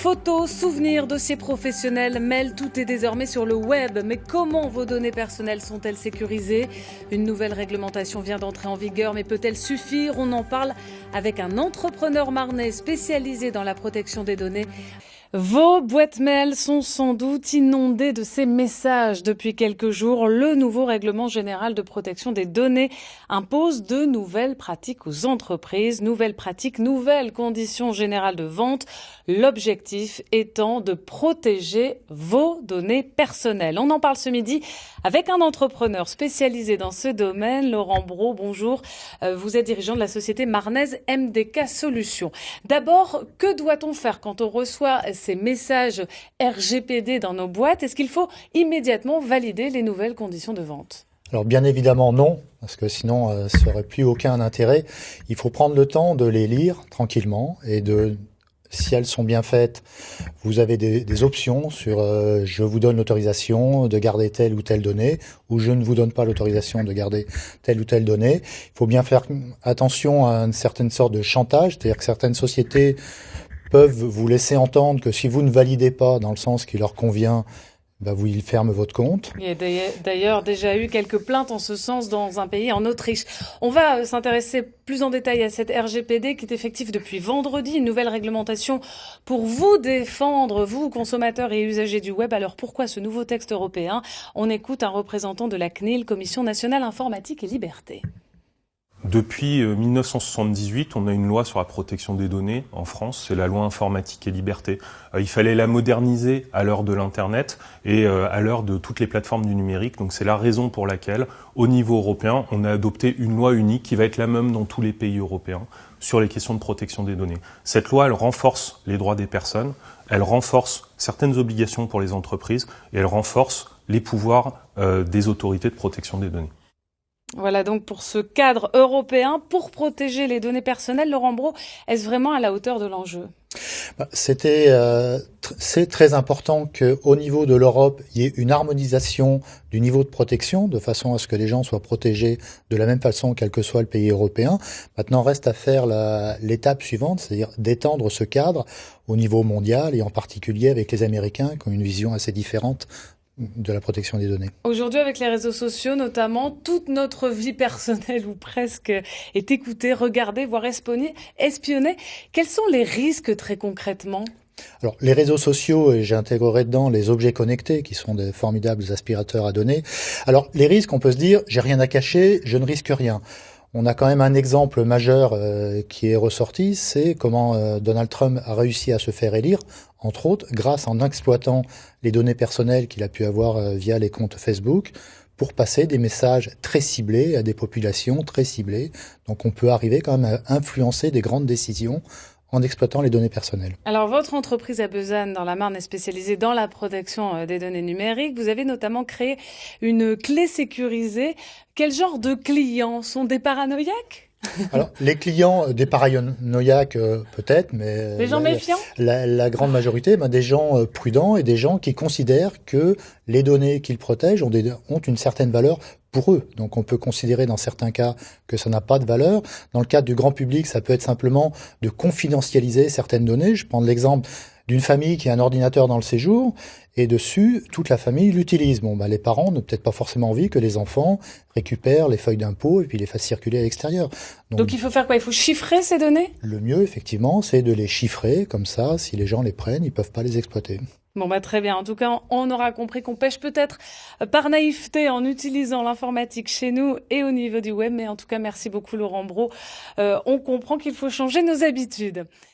Photos, souvenirs, dossiers professionnels, mails, tout est désormais sur le web. Mais comment vos données personnelles sont-elles sécurisées? Une nouvelle réglementation vient d'entrer en vigueur, mais peut-elle suffire? On en parle avec un entrepreneur marnais spécialisé dans la protection des données. Vos boîtes mail sont sans doute inondées de ces messages depuis quelques jours. Le nouveau règlement général de protection des données impose de nouvelles pratiques aux entreprises. Nouvelles pratiques, nouvelles conditions générales de vente. L'objectif étant de protéger vos données personnelles. On en parle ce midi avec un entrepreneur spécialisé dans ce domaine, Laurent Brault. Bonjour, vous êtes dirigeant de la société marnaise MDK Solutions. D'abord, que doit-on faire quand on reçoit ces messages RGPD dans nos boîtes? Est-ce qu'il faut immédiatement valider les nouvelles conditions de vente? Alors bien évidemment non, parce que sinon ça n'aurait plus aucun intérêt. Il faut prendre le temps de les lire tranquillement et si elles sont bien faites, vous avez des options sur je vous donne l'autorisation de garder telle ou telle donnée, ou je ne vous donne pas l'autorisation de garder telle ou telle donnée. Il faut bien faire attention à une certaine sorte de chantage, c'est-à-dire que certaines sociétés peuvent vous laisser entendre que si vous ne validez pas dans le sens qui leur convient, vous ferment votre compte. Il y a d'ailleurs déjà eu quelques plaintes en ce sens dans un pays, en Autriche. On va s'intéresser plus en détail à cette RGPD qui est effective depuis vendredi, une nouvelle réglementation pour vous défendre, vous, consommateurs et usagers du web. Alors pourquoi ce nouveau texte européen? On écoute un représentant de la CNIL, Commission nationale informatique et liberté. Depuis 1978, on a une loi sur la protection des données en France, c'est la loi informatique et liberté. Il fallait la moderniser à l'heure de l'Internet et à l'heure de toutes les plateformes du numérique. Donc c'est la raison pour laquelle, au niveau européen, on a adopté une loi unique qui va être la même dans tous les pays européens sur les questions de protection des données. Cette loi, elle renforce les droits des personnes, elle renforce certaines obligations pour les entreprises et elle renforce les pouvoirs des autorités de protection des données. Voilà donc pour ce cadre européen pour protéger les données personnelles. Laurent Brault, est-ce vraiment à la hauteur de l'enjeu? C'est très important qu'au niveau de l'Europe, il y ait une harmonisation du niveau de protection, de façon à ce que les gens soient protégés de la même façon, quel que soit le pays européen. Maintenant, reste à faire l'étape suivante, c'est-à-dire d'étendre ce cadre au niveau mondial et en particulier avec les Américains qui ont une vision assez différente de la protection des données. Aujourd'hui, avec les réseaux sociaux notamment, toute notre vie personnelle ou presque est écoutée, regardée, voire espionnée. Quels sont les risques très concrètement ? Alors, les réseaux sociaux, et j'intégrerai dedans les objets connectés, qui sont des formidables aspirateurs à données. Alors, les risques, on peut se dire, j'ai rien à cacher, je ne risque rien. On a quand même un exemple majeur qui est ressorti, c'est comment Donald Trump a réussi à se faire élire, entre autres, grâce en exploitant les données personnelles qu'il a pu avoir via les comptes Facebook, pour passer des messages très ciblés à des populations très ciblées. Donc on peut arriver quand même à influencer des grandes décisions en exploitant les données personnelles. Alors, votre entreprise à Besançon, dans la Marne, est spécialisée dans la protection des données numériques. Vous avez notamment créé une clé sécurisée. Quel genre de clients sont des paranoïaques ? Alors, les clients des paranoïaques, peut-être, mais des gens méfiants. La grande majorité, des gens prudents et des gens qui considèrent que les données qu'ils protègent ont une certaine valeur pour eux. Donc on peut considérer dans certains cas que ça n'a pas de valeur. Dans le cadre du grand public, ça peut être simplement de confidentialiser certaines données. Je prends l'exemple d'une famille qui a un ordinateur dans le séjour et dessus, toute la famille l'utilise. Les parents n'ont peut-être pas forcément envie que les enfants récupèrent les feuilles d'impôt et puis les fassent circuler à l'extérieur. Donc il faut faire quoi? Il faut chiffrer ces données? Le mieux, effectivement, c'est de les chiffrer. Comme ça, si les gens les prennent, ils peuvent pas les exploiter. Très bien. En tout cas, on aura compris qu'on pêche peut-être par naïveté en utilisant l'informatique chez nous et au niveau du web. Mais en tout cas, merci beaucoup Laurent Brault. On comprend qu'il faut changer nos habitudes.